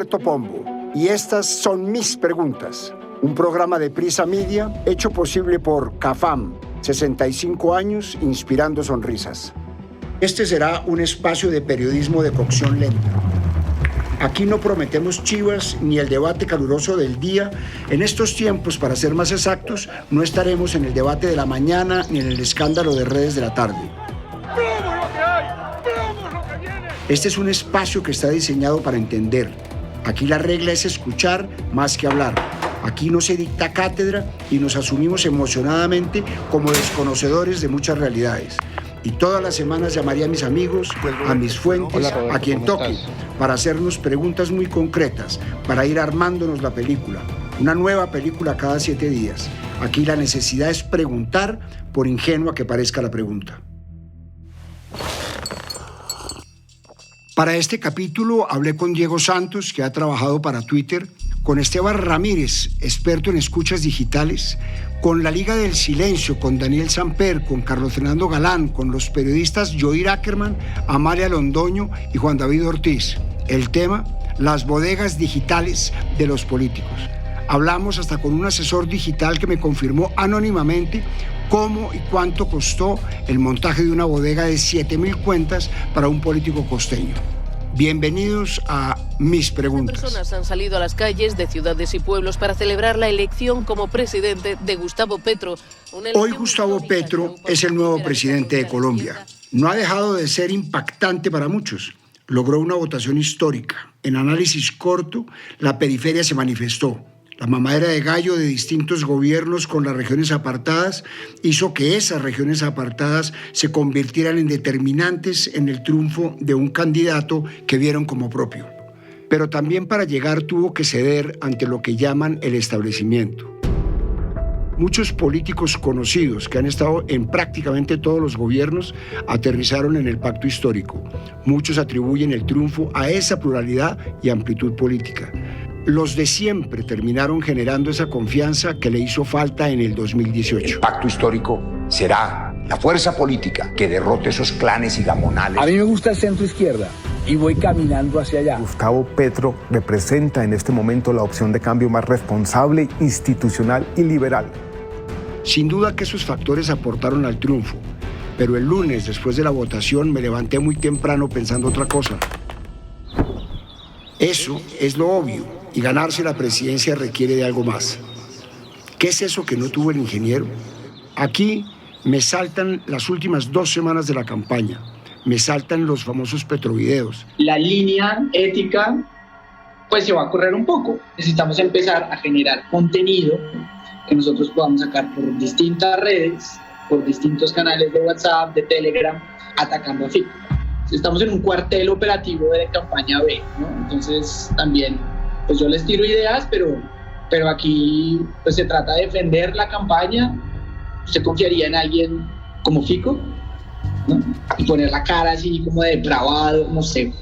Alberto Pombo y estas son mis preguntas. Un programa de Prisa Media hecho posible por CAFAM, 65 años inspirando sonrisas. Este será un espacio de periodismo de cocción lenta. Aquí no prometemos chivas ni el debate caluroso del día. En estos tiempos, para ser más exactos, no estaremos en el debate de la mañana ni en el escándalo de redes de la tarde. ¡Veamos lo que hay! ¡Veamos lo que viene! Este es un espacio que está diseñado para entender. Aquí la regla es escuchar más que hablar. Aquí no se dicta cátedra y nos asumimos emocionadamente como desconocedores de muchas realidades. Y todas las semanas llamaría a mis amigos, a mis fuentes, a quien toque, para hacernos preguntas muy concretas, para ir armándonos la película. Una nueva película cada 7 días. Aquí la necesidad es preguntar, por ingenua que parezca la pregunta. Para este capítulo hablé con Diego Santos, que ha trabajado para Twitter, con Esteban Ramírez, experto en escuchas digitales, con la Liga del Silencio, con Daniel Samper, con Carlos Fernando Galán, con los periodistas Joir Ackerman, Amalia Londoño y Juan David Ortiz. El tema, las bodegas digitales de los políticos. Hablamos hasta con un asesor digital que me confirmó anónimamente cómo y cuánto costó el montaje de una bodega de 7,000 cuentas para un político costeño. Bienvenidos a Mis Preguntas. Personas han salido a las calles de ciudades y pueblos para celebrar la elección como presidente de Gustavo Petro. Hoy Gustavo Petro es el nuevo presidente de Colombia. No ha dejado de ser impactante para muchos. Logró una votación histórica. En análisis corto, la periferia se manifestó. La mamadera de gallo de distintos gobiernos con las regiones apartadas hizo que esas regiones apartadas se convirtieran en determinantes en el triunfo de un candidato que vieron como propio. Pero también para llegar tuvo que ceder ante lo que llaman el establecimiento. Muchos políticos conocidos que han estado en prácticamente todos los gobiernos aterrizaron en el pacto histórico. Muchos atribuyen el triunfo a esa pluralidad y amplitud política. Los de siempre terminaron generando esa confianza que le hizo falta en el 2018. El pacto histórico será la fuerza política que derrote esos clanes y gamonales. A mí me gusta el centro izquierda y voy caminando hacia allá. Gustavo Petro representa en este momento la opción de cambio más responsable, institucional y liberal. Sin duda que esos factores aportaron al triunfo, pero el lunes, después de la votación, me levanté muy temprano pensando otra cosa. Eso es lo obvio. Y ganarse la presidencia requiere de algo más. ¿Qué es eso que no tuvo el ingeniero? Aquí me saltan las últimas 2 semanas de la campaña. Me saltan los famosos petrovideos. La línea ética pues se va a correr un poco. Necesitamos empezar a generar contenido que nosotros podamos sacar por distintas redes, por distintos canales de WhatsApp, de Telegram, atacando a Fico. Estamos en un cuartel operativo de campaña B, ¿no? Entonces también pues yo les tiro ideas, pero aquí pues se trata de defender la campaña. ¿Usted confiaría en alguien como Fico? ¿No? Y poner la cara así como de depravado, no sé.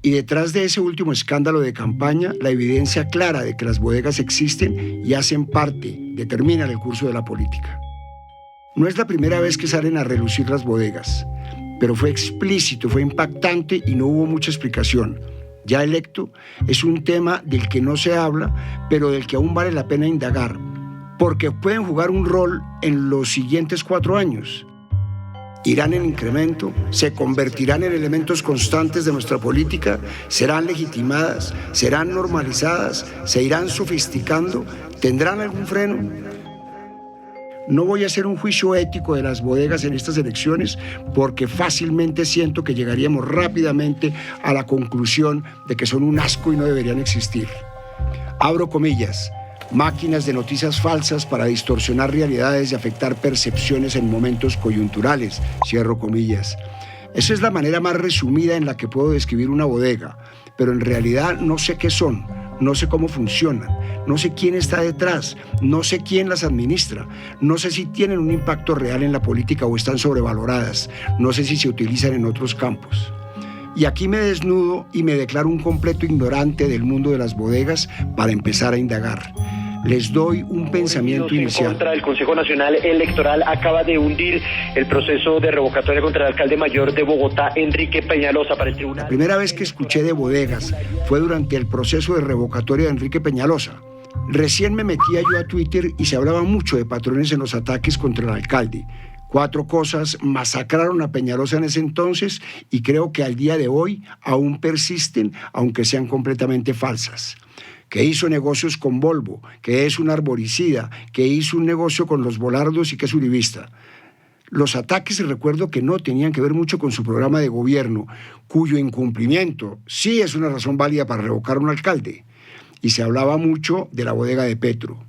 Y detrás de ese último escándalo de campaña, la evidencia clara de que las bodegas existen y hacen parte, determinan el curso de la política. No es la primera vez que salen a relucir las bodegas, pero fue explícito, fue impactante y no hubo mucha explicación. Ya electo, es un tema del que no se habla, pero del que aún vale la pena indagar, porque pueden jugar un rol en los siguientes 4 años. Irán en incremento, se convertirán en elementos constantes de nuestra política, serán legitimadas, serán normalizadas, se irán sofisticando, ¿tendrán algún freno? No voy a hacer un juicio ético de las bodegas en estas elecciones porque fácilmente siento que llegaríamos rápidamente a la conclusión de que son un asco y no deberían existir. Abro comillas, máquinas de noticias falsas para distorsionar realidades y afectar percepciones en momentos coyunturales, cierro comillas. Esa es la manera más resumida en la que puedo describir una bodega, pero en realidad no sé qué son, no sé cómo funcionan, no sé quién está detrás, no sé quién las administra, no sé si tienen un impacto real en la política o están sobrevaloradas, no sé si se utilizan en otros campos. Y aquí me desnudo y me declaro un completo ignorante del mundo de las bodegas para empezar a indagar. les doy un pensamiento inicial. El Consejo Nacional Electoral acaba de hundir el proceso de revocatoria contra el alcalde mayor de Bogotá, Enrique Peñalosa, para el tribunal. La primera vez que escuché de bodegas fue durante el proceso de revocatoria de Enrique Peñalosa. Recién me metía yo a Twitter y se hablaba mucho de patrones en los ataques contra el alcalde. 4 cosas masacraron a Peñalosa en ese entonces y creo que al día de hoy aún persisten, aunque sean completamente falsas. Que hizo negocios con Volvo, que es un arboricida, que hizo un negocio con los volardos y que es uribista. Los ataques, recuerdo que no tenían que ver mucho con su programa de gobierno, cuyo incumplimiento sí es una razón válida para revocar a un alcalde. Y se hablaba mucho de la bodega de Petro.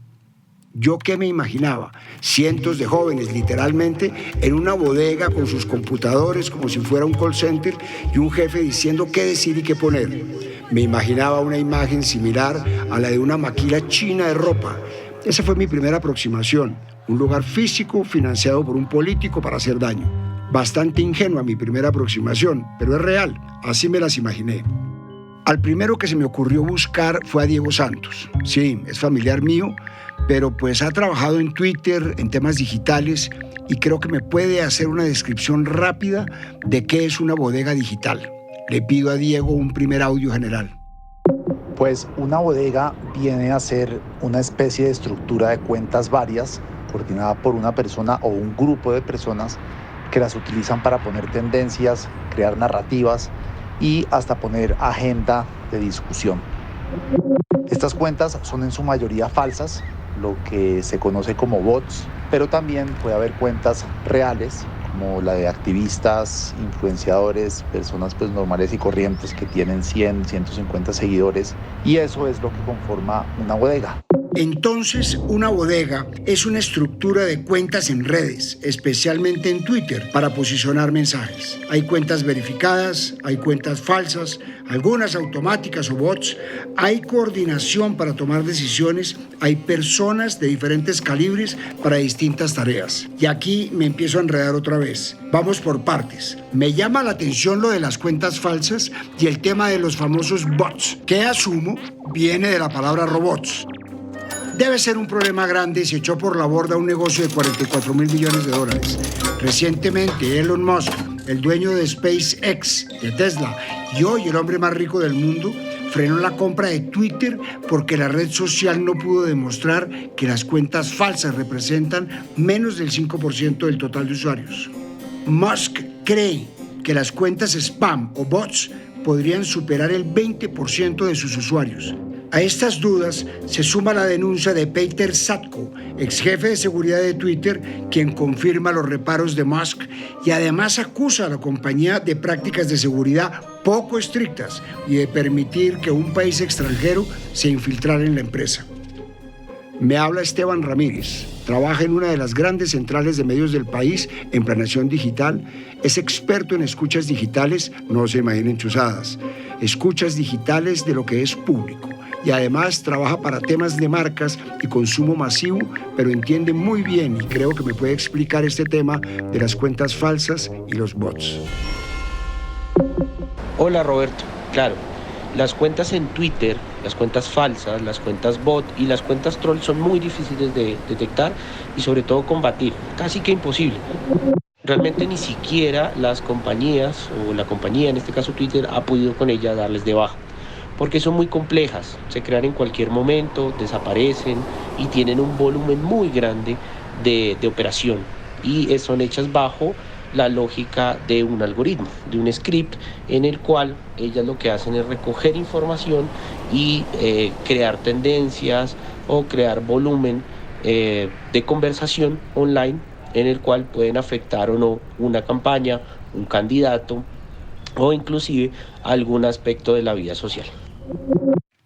¿Yo qué me imaginaba? Cientos de jóvenes, literalmente, en una bodega con sus computadores como si fuera un call center y un jefe diciendo qué decir y qué poner. Me imaginaba una imagen similar a la de una maquila china de ropa. Esa fue mi primera aproximación, un lugar físico financiado por un político para hacer daño. Bastante ingenua mi primera aproximación, pero es real, así me las imaginé. Al primero que se me ocurrió buscar fue a Diego Santos. Sí, es familiar mío, pero pues ha trabajado en Twitter, en temas digitales, y creo que me puede hacer una descripción rápida de qué es una bodega digital. Le pido a Diego un primer audio general. Pues una bodega viene a ser una especie de estructura de cuentas varias, coordinada por una persona o un grupo de personas que las utilizan para poner tendencias, crear narrativas y hasta poner agenda de discusión. Estas cuentas son en su mayoría falsas, lo que se conoce como bots, pero también puede haber cuentas reales, como la de activistas, influenciadores, personas pues normales y corrientes que tienen 100, 150 seguidores, y eso es lo que conforma una bodega. Entonces, una bodega es una estructura de cuentas en redes, especialmente en Twitter, para posicionar mensajes. Hay cuentas verificadas, hay cuentas falsas, algunas automáticas o bots, hay coordinación para tomar decisiones, hay personas de diferentes calibres para distintas tareas. Y aquí me empiezo a enredar otra vez. Vamos por partes. Me llama la atención lo de las cuentas falsas y el tema de los famosos bots, que asumo viene de la palabra robots. Debe ser un problema grande y se echó por la borda un negocio de $44 mil millones. Recientemente, Elon Musk, el dueño de SpaceX, de Tesla, y hoy el hombre más rico del mundo, frenó la compra de Twitter porque la red social no pudo demostrar que las cuentas falsas representan menos del 5% del total de usuarios. Musk cree que las cuentas spam o bots podrían superar el 20% de sus usuarios. A estas dudas se suma la denuncia de Peter Satko, ex jefe de seguridad de Twitter, quien confirma los reparos de Musk y además acusa a la compañía de prácticas de seguridad poco estrictas y de permitir que un país extranjero se infiltrara en la empresa. Me habla Esteban Ramírez, trabaja en una de las grandes centrales de medios del país en planeación digital, es experto en escuchas digitales, no se imaginen chuzadas, escuchas digitales de lo que es público. Y además trabaja para temas de marcas y consumo masivo, pero entiende muy bien y creo que me puede explicar este tema de las cuentas falsas y los bots. Hola Roberto, claro, las cuentas en Twitter, las cuentas falsas, las cuentas bot y las cuentas troll son muy difíciles de detectar y sobre todo combatir, casi que imposible. Realmente ni siquiera las compañías o la compañía, en este caso Twitter, ha podido con ella darles de baja. Porque son muy complejas, se crean en cualquier momento, desaparecen y tienen un volumen muy grande de operación y son hechas bajo la lógica de un algoritmo, de un script en el cual ellas lo que hacen es recoger información y crear tendencias o crear volumen de conversación online en el cual pueden afectar o no una campaña, un candidato o inclusive algún aspecto de la vida social.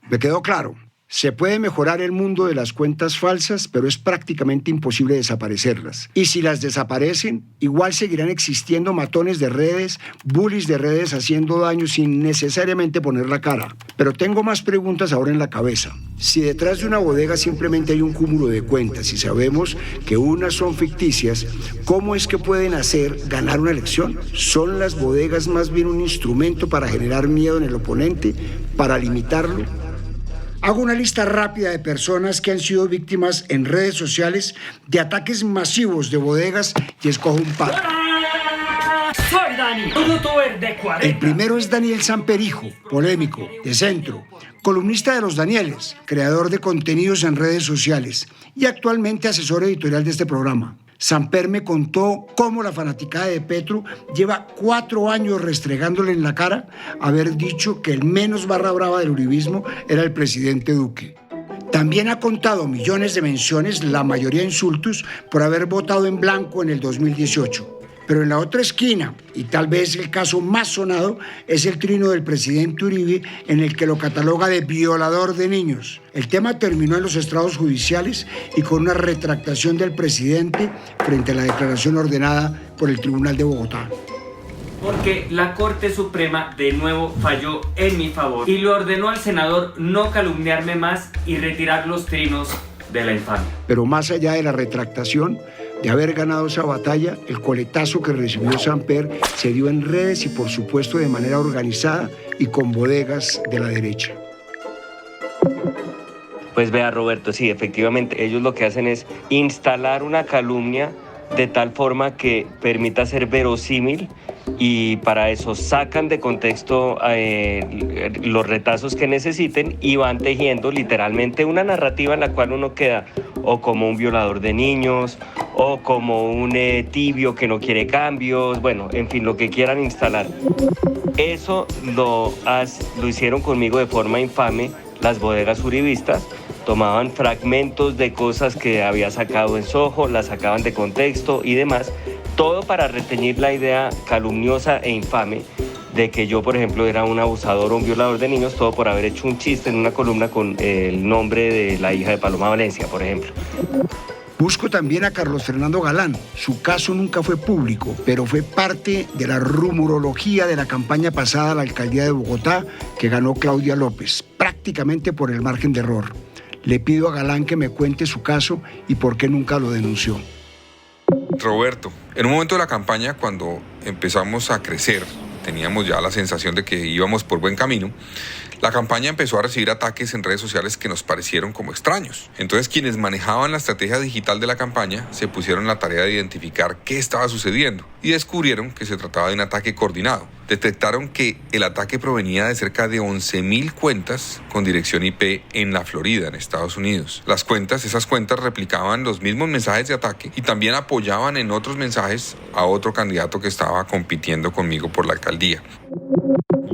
Me quedó claro. Se puede mejorar el mundo de las cuentas falsas, pero es prácticamente imposible desaparecerlas. Y si las desaparecen, igual seguirán existiendo matones de redes, bullies de redes haciendo daño sin necesariamente poner la cara. Pero tengo más preguntas ahora en la cabeza. Si detrás de una bodega simplemente hay un cúmulo de cuentas y sabemos que unas son ficticias, ¿cómo es que pueden hacer ganar una elección? ¿Son las bodegas más bien un instrumento para generar miedo en el oponente, para limitarlo? Hago una lista rápida de personas que han sido víctimas en redes sociales de ataques masivos de bodegas y escojo un par. Soy Dani, un youtuber de 40. El primero es Daniel Samperijo, polémico, de Centro, columnista de Los Danieles, creador de contenidos en redes sociales y actualmente asesor editorial de este programa. Samper me contó cómo la fanaticada de Petro lleva 4 años restregándole en la cara haber dicho que el menos barra brava del uribismo era el presidente Duque. También ha contado millones de menciones, la mayoría insultos, por haber votado en blanco en el 2018. Pero en la otra esquina, y tal vez el caso más sonado, es el trino del presidente Uribe, en el que lo cataloga de violador de niños. El tema terminó en los estrados judiciales y con una retractación del presidente frente a la declaración ordenada por el Tribunal de Bogotá. Porque la Corte Suprema de nuevo falló en mi favor y le ordenó al senador no calumniarme más y retirar los trinos de la infamia. Pero más allá de la retractación, de haber ganado esa batalla, el coletazo que recibió Samper se dio en redes y por supuesto de manera organizada y con bodegas de la derecha. Pues vea, Roberto, sí, efectivamente, ellos lo que hacen es instalar una calumnia de tal forma que permita ser verosímil y para eso sacan de contexto los retazos que necesiten y van tejiendo literalmente una narrativa en la cual uno queda o como un violador de niños o como un tibio que no quiere cambios, bueno, en fin, lo que quieran instalar. Eso lo hicieron conmigo de forma infame las bodegas uribistas. Tomaban fragmentos de cosas que había sacado en Soho, las sacaban de contexto y demás, todo para reteñir la idea calumniosa e infame de que yo, por ejemplo, era un abusador o un violador de niños, todo por haber hecho un chiste en una columna con el nombre de la hija de Paloma Valencia, por ejemplo. Busco también a Carlos Fernando Galán. Su caso nunca fue público, pero fue parte de la rumorología de la campaña pasada a la alcaldía de Bogotá que ganó Claudia López, prácticamente por el margen de error. Le pido a Galán que me cuente su caso y por qué nunca lo denunció. Roberto, en un momento de la campaña, cuando empezamos a crecer, teníamos ya la sensación de que íbamos por buen camino, la campaña empezó a recibir ataques en redes sociales que nos parecieron como extraños. Entonces, quienes manejaban la estrategia digital de la campaña se pusieron la tarea de identificar qué estaba sucediendo y descubrieron que se trataba de un ataque coordinado. Detectaron que el ataque provenía de cerca de 11.000 cuentas con dirección IP en la Florida, en Estados Unidos. Esas cuentas replicaban los mismos mensajes de ataque y también apoyaban en otros mensajes a otro candidato que estaba compitiendo conmigo por la alcaldía.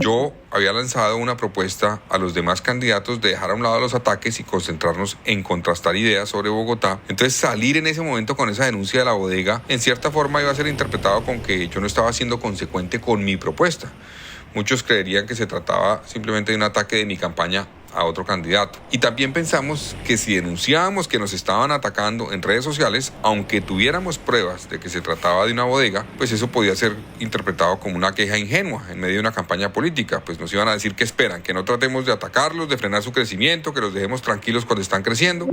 Yo había lanzado una propuesta a los demás candidatos de dejar a un lado los ataques y concentrarnos en contrastar ideas sobre Bogotá. Entonces, salir en ese momento con esa denuncia de la bodega, en cierta forma iba a ser interpretado con que yo no estaba siendo consecuente con mi propuesta. Muchos creerían que se trataba simplemente de un ataque de mi campaña a otro candidato. Y también pensamos que si denunciábamos que nos estaban atacando en redes sociales, aunque tuviéramos pruebas de que se trataba de una bodega, pues eso podía ser interpretado como una queja ingenua en medio de una campaña política. Pues nos iban a decir que esperan, que no tratemos de atacarlos, de frenar su crecimiento, que los dejemos tranquilos cuando están creciendo.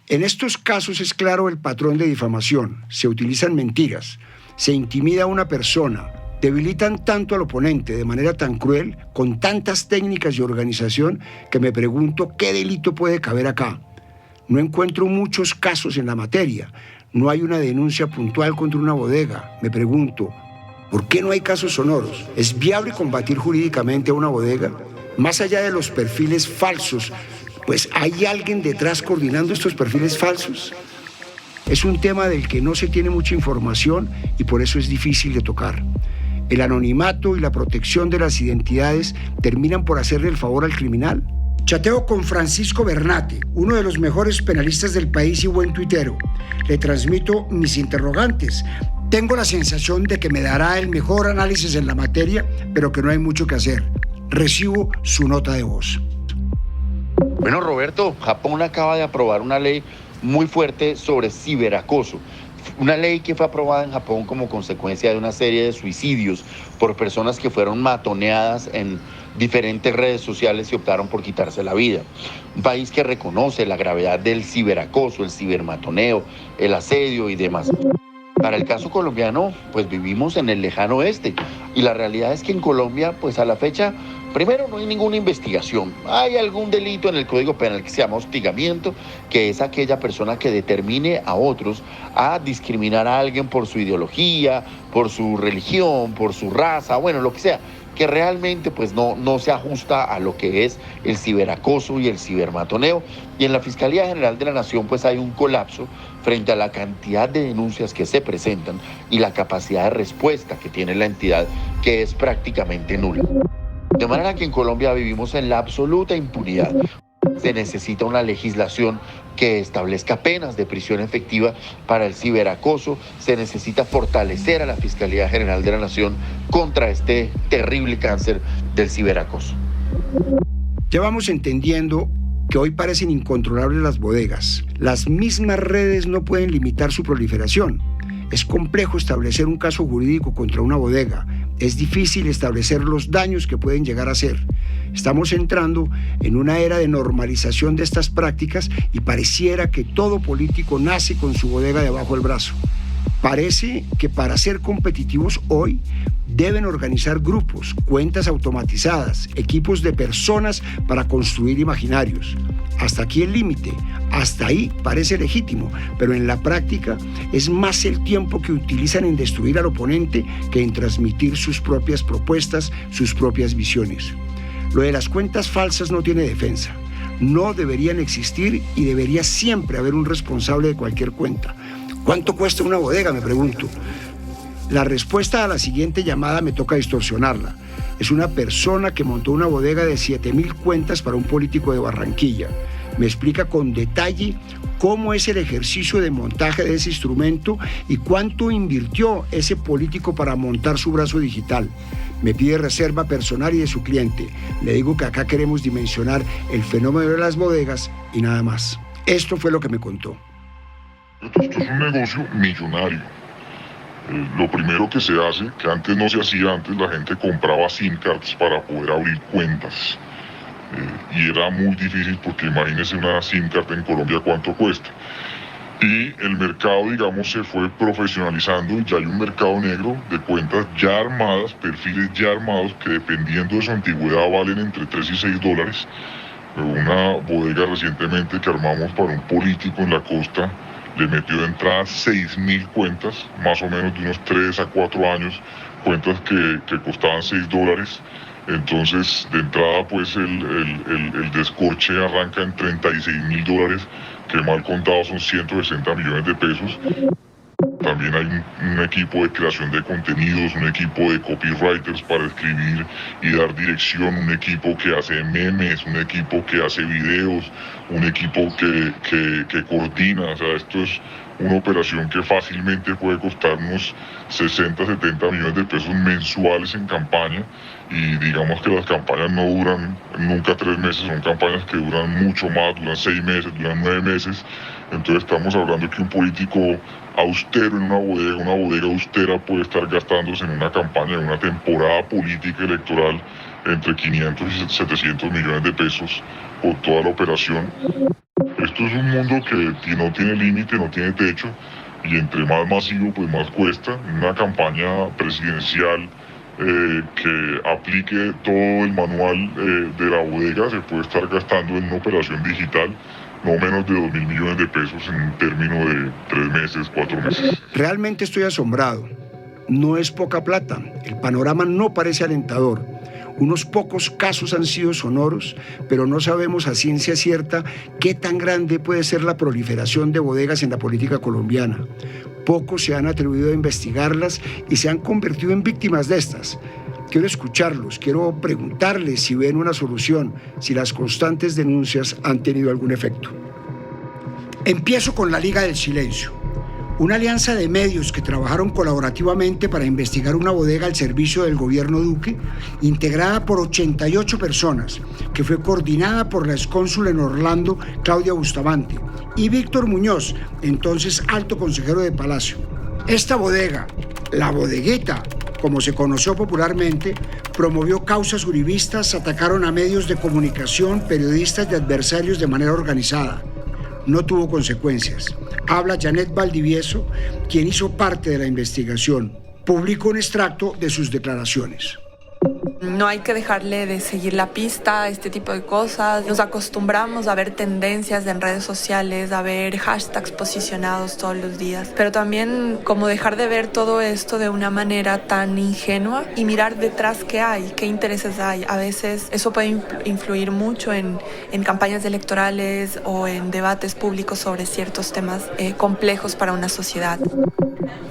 En estos casos es claro el patrón de difamación. Se utilizan mentiras, se intimida a una persona, debilitan tanto al oponente de manera tan cruel, con tantas técnicas y organización, que me pregunto qué delito puede caber acá. No encuentro muchos casos en la materia. No hay una denuncia puntual contra una bodega. Me pregunto, ¿por qué no hay casos sonoros? ¿Es viable combatir jurídicamente a una bodega? Más allá de los perfiles falsos, pues ¿hay alguien detrás coordinando estos perfiles falsos? Es un tema del que no se tiene mucha información y por eso es difícil de tocar. El anonimato y la protección de las identidades terminan por hacerle el favor al criminal. Chateo con Francisco Bernate, uno de los mejores penalistas del país y buen tuitero. Le transmito mis interrogantes. Tengo la sensación de que me dará el mejor análisis en la materia, pero que no hay mucho que hacer. Recibo su nota de voz. Bueno, Roberto, Japón acaba de aprobar una ley muy fuerte sobre ciberacoso. Una ley que fue aprobada en Japón como consecuencia de una serie de suicidios por personas que fueron matoneadas en diferentes redes sociales y optaron por quitarse la vida. Un país que reconoce la gravedad del ciberacoso, el cibermatoneo, el asedio y demás. Para el caso colombiano, pues vivimos en el lejano oeste y la realidad es que en Colombia, pues a la fecha, Primero, no hay ninguna investigación. Hay algún delito en el Código Penal que se llama hostigamiento, que es aquella persona que determine a otros a discriminar a alguien por su ideología, por su religión, por su raza, bueno, lo que sea, que realmente pues no se ajusta a lo que es el ciberacoso y el cibermatoneo. Y en la Fiscalía General de la Nación pues hay un colapso frente a la cantidad de denuncias que se presentan y la capacidad de respuesta que tiene la entidad, que es prácticamente nula. De manera que en Colombia vivimos en la absoluta impunidad. Se necesita una legislación que establezca penas de prisión efectiva para el ciberacoso. Se necesita fortalecer a la Fiscalía General de la Nación contra este terrible cáncer del ciberacoso. Ya vamos entendiendo que hoy parecen incontrolables las bodegas. Las mismas redes no pueden limitar su proliferación. Es complejo establecer un caso jurídico contra una bodega. Es difícil establecer los daños que pueden llegar a ser. Estamos entrando en una era de normalización de estas prácticas y pareciera que todo político nace con su bodega debajo del brazo. Parece que para ser competitivos hoy deben organizar grupos, cuentas automatizadas, equipos de personas para construir imaginarios. Hasta aquí el límite, hasta ahí parece legítimo, pero en la práctica es más el tiempo que utilizan en destruir al oponente que en transmitir sus propias propuestas, sus propias visiones. Lo de las cuentas falsas no tiene defensa. No deberían existir y debería siempre haber un responsable de cualquier cuenta. ¿Cuánto cuesta una bodega?, me pregunto. La respuesta a la siguiente llamada me toca distorsionarla. Es una persona que montó una bodega de 7,000 cuentas para un político de Barranquilla. Me explica con detalle cómo es el ejercicio de montaje de ese instrumento y cuánto invirtió ese político para montar su brazo digital. Me pide reserva personal y de su cliente. Le digo que acá queremos dimensionar el fenómeno de las bodegas y nada más. Esto fue lo que me contó. Esto es un negocio millonario. Lo primero que se hace, que antes no se hacía, antes la gente compraba SIM cards para poder abrir cuentas. Y era muy difícil porque imagínense una SIM card en Colombia cuánto cuesta. Y el mercado, digamos, se fue profesionalizando y ya hay un mercado negro de cuentas ya armadas, perfiles ya armados que dependiendo de su antigüedad valen entre $3 y $6. Una bodega recientemente que armamos para un político en la costa le metió de entrada 6,000 cuentas, más o menos de unos 3 a 4 años, cuentas que costaban $6. Entonces, de entrada, pues el descorche arranca en $36,000, que mal contado son 160 millones de pesos. También hay un equipo de creación de contenidos, un equipo de copywriters para escribir y dar dirección, un equipo que hace memes, un equipo que hace videos, un equipo que coordina. O sea, esto es una operación que fácilmente puede costarnos 60, 70 millones de pesos mensuales en campaña. Y digamos que las campañas no duran nunca 3 meses, son campañas que duran mucho más, duran 6 meses, duran 9 meses. Entonces estamos hablando que un político austero en una bodega austera puede estar gastándose en una campaña, en una temporada política electoral, entre 500 y 700 millones de pesos por toda la operación. Esto es un mundo que no tiene límite, no tiene techo, y entre más masivo, pues más cuesta. Una campaña presidencial que aplique todo el manual de la bodega se puede estar gastando en una operación digital no menos de 2,000 millones de pesos en un término de 3 meses, 4 meses. Realmente estoy asombrado. No es poca plata. El panorama no parece alentador. Unos pocos casos han sido sonoros, pero no sabemos a ciencia cierta qué tan grande puede ser la proliferación de bodegas en la política colombiana. Pocos se han atrevido a investigarlas y se han convertido en víctimas de estas. Quiero escucharlos, quiero preguntarles si ven una solución, si las constantes denuncias han tenido algún efecto. Empiezo con la Liga del Silencio, una alianza de medios que trabajaron colaborativamente para investigar una bodega al servicio del gobierno Duque, integrada por 88 personas, que fue coordinada por la excónsul en Orlando, Claudia Bustamante, y Víctor Muñoz, entonces alto consejero de Palacio. Esta bodega, la Bodeguita, como se conoció popularmente, promovió causas uribistas, atacaron a medios de comunicación, periodistas y adversarios de manera organizada. No tuvo consecuencias. Habla Janet Valdivieso, quien hizo parte de la investigación. Publicó un extracto de sus declaraciones. No hay que dejarle de seguir la pista a este tipo de cosas. Nos acostumbramos a ver tendencias en redes sociales, a ver hashtags posicionados todos los días, pero también como dejar de ver todo esto de una manera tan ingenua y mirar detrás qué hay, qué intereses hay. A veces eso puede influir mucho en campañas electorales o en debates públicos sobre ciertos temas complejos para una sociedad.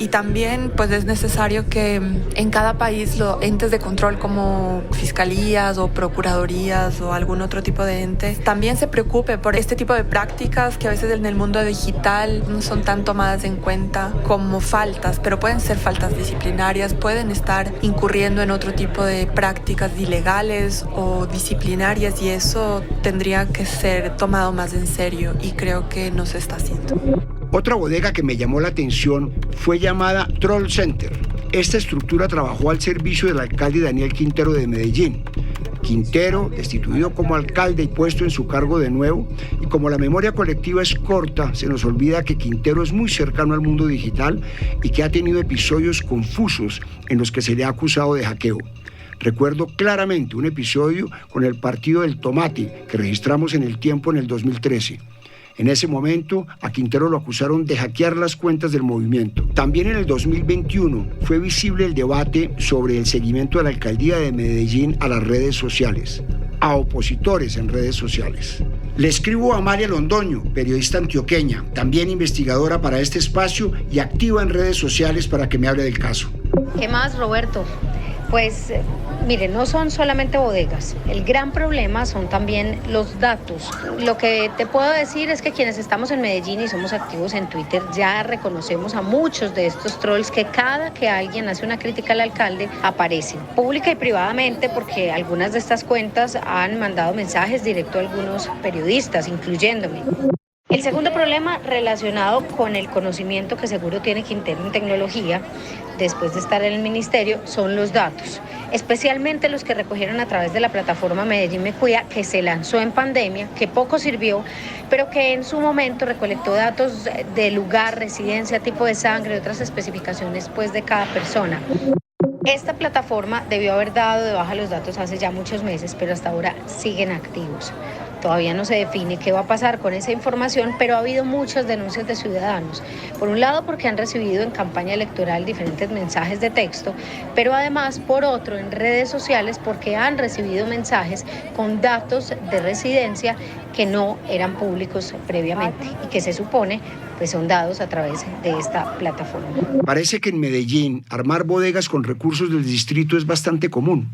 Y también pues es necesario que en cada país los entes de control como fiscalías o procuradurías o algún otro tipo de ente también se preocupe por este tipo de prácticas que a veces en el mundo digital no son tan tomadas en cuenta como faltas, pero pueden ser faltas disciplinarias, pueden estar incurriendo en otro tipo de prácticas ilegales o disciplinarias, y eso tendría que ser tomado más en serio y creo que no se está haciendo. Otra bodega que me llamó la atención fue llamada Troll Center. Esta estructura trabajó al servicio del alcalde Daniel Quintero de Medellín. Quintero, destituido como alcalde y puesto en su cargo de nuevo, y como la memoria colectiva es corta, se nos olvida que Quintero es muy cercano al mundo digital y que ha tenido episodios confusos en los que se le ha acusado de hackeo. Recuerdo claramente un episodio con el Partido del Tomate que registramos en El Tiempo en el 2013. En ese momento, a Quintero lo acusaron de hackear las cuentas del movimiento. También en el 2021 fue visible el debate sobre el seguimiento de la alcaldía de Medellín a las redes sociales, a opositores en redes sociales. Le escribo a Amalia Londoño, periodista antioqueña, también investigadora para este espacio y activa en redes sociales para que me hable del caso. ¿Qué más, Roberto? Pues, mire, no son solamente bodegas. El gran problema son también los datos. Lo que te puedo decir es que quienes estamos en Medellín y somos activos en Twitter ya reconocemos a muchos de estos trolls que cada que alguien hace una crítica al alcalde aparecen, pública y privadamente, porque algunas de estas cuentas han mandado mensajes directo a algunos periodistas, incluyéndome. El segundo problema relacionado con el conocimiento que seguro tiene Quintero en tecnología, después de estar en el ministerio, son los datos, especialmente los que recogieron a través de la plataforma Medellín Me Cuida, que se lanzó en pandemia, que poco sirvió, pero que en su momento recolectó datos de lugar, residencia, tipo de sangre y otras especificaciones pues, de cada persona. Esta plataforma debió haber dado de baja los datos hace ya muchos meses, pero hasta ahora siguen activos. Todavía no se define qué va a pasar con esa información, pero ha habido muchas denuncias de ciudadanos. Por un lado, porque han recibido en campaña electoral diferentes mensajes de texto, pero además, por otro, en redes sociales, porque han recibido mensajes con datos de residencia que no eran públicos previamente y que se supone pues son dados a través de esta plataforma. Parece que en Medellín armar bodegas con recursos del distrito es bastante común.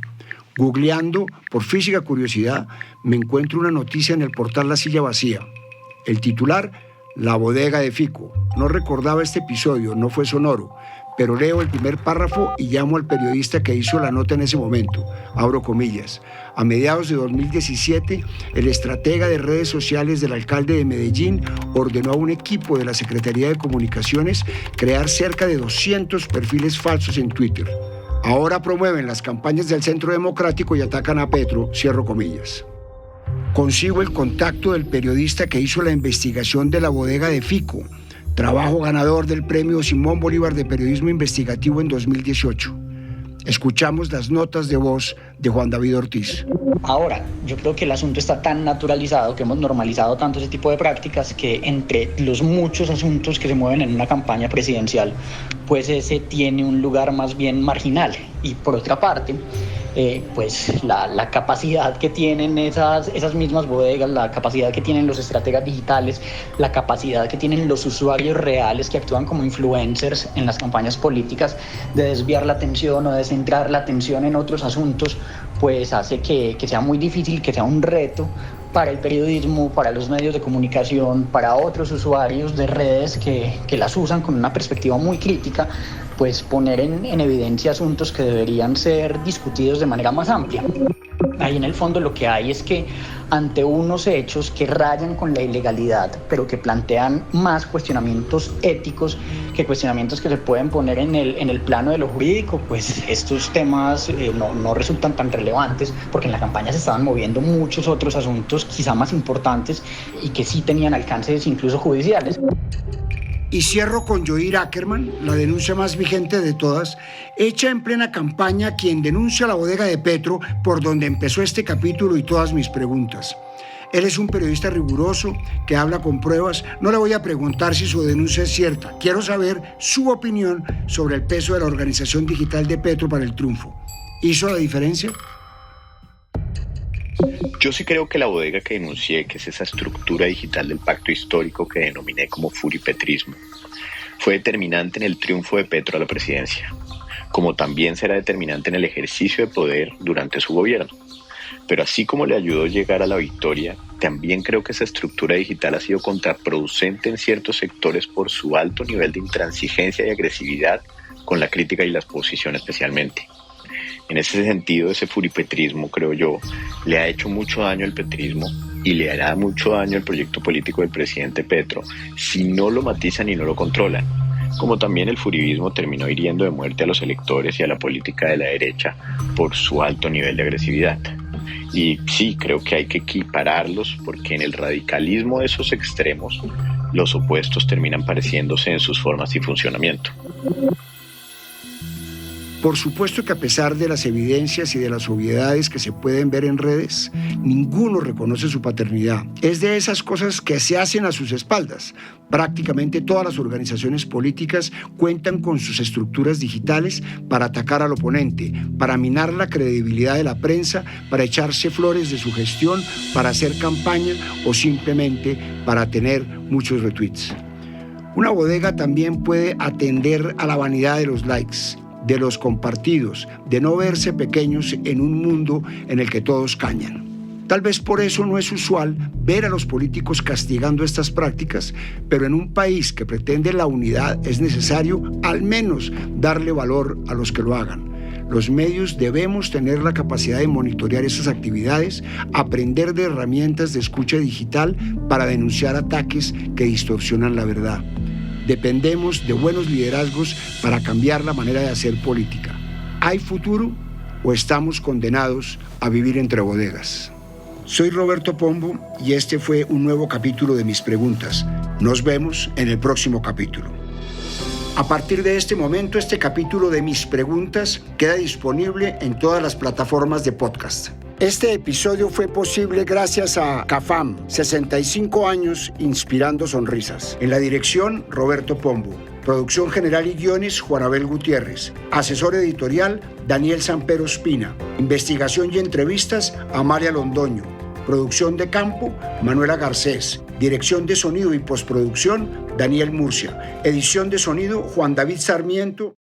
Googleando, por física curiosidad, me encuentro una noticia en el portal La Silla Vacía. El titular, La bodega de Fico. No recordaba este episodio, no fue sonoro, pero leo el primer párrafo y llamo al periodista que hizo la nota en ese momento. Abro comillas. A mediados de 2017, el estratega de redes sociales del alcalde de Medellín ordenó a un equipo de la Secretaría de Comunicaciones crear cerca de 200 perfiles falsos en Twitter. Ahora promueven las campañas del Centro Democrático y atacan a Petro, cierro comillas. Consigo el contacto del periodista que hizo la investigación de la bodega de Fico, trabajo ganador del premio Simón Bolívar de Periodismo Investigativo en 2018. Escuchamos las notas de voz de Juan David Ortiz. Ahora, yo creo que el asunto está tan naturalizado, que hemos normalizado tanto ese tipo de prácticas, que entre los muchos asuntos que se mueven en una campaña presidencial, pues ese tiene un lugar más bien marginal. Y por otra parte, pues la capacidad que tienen esas mismas bodegas, la capacidad que tienen los estrategas digitales, la capacidad que tienen los usuarios reales que actúan como influencers en las campañas políticas de desviar la atención o de centrar la atención en otros asuntos, pues hace que sea muy difícil, que sea un reto para el periodismo, para los medios de comunicación, para otros usuarios de redes que las usan con una perspectiva muy crítica, pues poner en evidencia asuntos que deberían ser discutidos de manera más amplia. Ahí en el fondo lo que hay es que ante unos hechos que rayan con la ilegalidad, pero que plantean más cuestionamientos éticos que cuestionamientos que se pueden poner en el plano de lo jurídico, pues estos temas no resultan tan relevantes, porque en la campaña se estaban moviendo muchos otros asuntos quizá más importantes y que sí tenían alcances incluso judiciales. Y cierro con Yoir Ackerman, la denuncia más vigente de todas, hecha en plena campaña, quien denuncia la bodega de Petro, por donde empezó este capítulo y todas mis preguntas. Él es un periodista riguroso que habla con pruebas. No le voy a preguntar si su denuncia es cierta. Quiero saber su opinión sobre el peso de la organización digital de Petro para el triunfo. ¿Hizo la diferencia? Yo sí creo que la bodega que denuncié, que es esa estructura digital del pacto histórico que denominé como furipetrismo, fue determinante en el triunfo de Petro a la presidencia, como también será determinante en el ejercicio de poder durante su gobierno. Pero así como le ayudó a llegar a la victoria, también creo que esa estructura digital ha sido contraproducente en ciertos sectores por su alto nivel de intransigencia y agresividad con la crítica y la exposición especialmente. En ese sentido, ese furipetrismo, creo yo, le ha hecho mucho daño al petrismo y le hará mucho daño al proyecto político del presidente Petro si no lo matizan y no lo controlan. Como también el furibismo terminó hiriendo de muerte a los electores y a la política de la derecha por su alto nivel de agresividad. Y sí, creo que hay que equipararlos porque en el radicalismo de esos extremos, los opuestos terminan pareciéndose en sus formas y funcionamiento. Por supuesto que a pesar de las evidencias y de las obviedades que se pueden ver en redes, ninguno reconoce su paternidad. Es de esas cosas que se hacen a sus espaldas. Prácticamente todas las organizaciones políticas cuentan con sus estructuras digitales para atacar al oponente, para minar la credibilidad de la prensa, para echarse flores de su gestión, para hacer campaña o simplemente para tener muchos retweets. Una bodega también puede atender a la vanidad de los likes, de los compartidos, de no verse pequeños en un mundo en el que todos cañan. Tal vez por eso no es usual ver a los políticos castigando estas prácticas, pero en un país que pretende la unidad es necesario al menos darle valor a los que lo hagan. Los medios debemos tener la capacidad de monitorear esas actividades, aprender de herramientas de escucha digital para denunciar ataques que distorsionan la verdad. Dependemos de buenos liderazgos para cambiar la manera de hacer política. ¿Hay futuro o estamos condenados a vivir entre bodegas? Soy Roberto Pombo y este fue un nuevo capítulo de Mis Preguntas. Nos vemos en el próximo capítulo. A partir de este momento, este capítulo de Mis Preguntas queda disponible en todas las plataformas de podcast. Este episodio fue posible gracias a CAFAM, 65 años inspirando sonrisas. En la dirección, Roberto Pombo. Producción general y guiones, Juan Abel Gutiérrez. Asesor editorial, Daniel Sampero Espina. Investigación y entrevistas, Amalia Londoño. Producción de campo, Manuela Garcés. Dirección de sonido y postproducción, Daniel Murcia. Edición de sonido, Juan David Sarmiento.